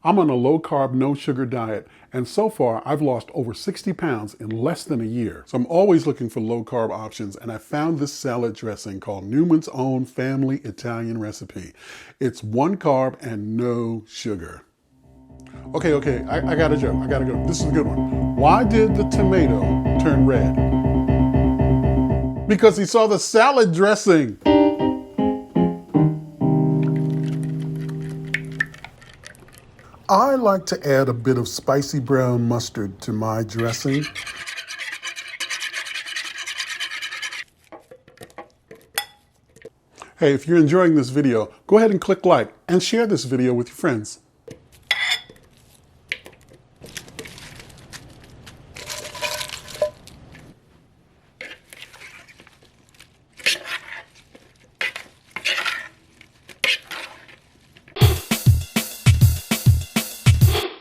I'm on a low-carb, no-sugar diet, and so far I've lost over 60 pounds in less than a year. So I'm always looking for low-carb options, and I found this salad dressing called Newman's Own Family Italian Recipe. It's 1 carb and no sugar. Okay, I got a joke. I gotta go. This is a good one. Why did the tomato turn red? Because he saw the salad dressing. I like to add a bit of spicy brown mustard to my dressing. Hey, if you're enjoying this video, go ahead and click like and share this video with your friends.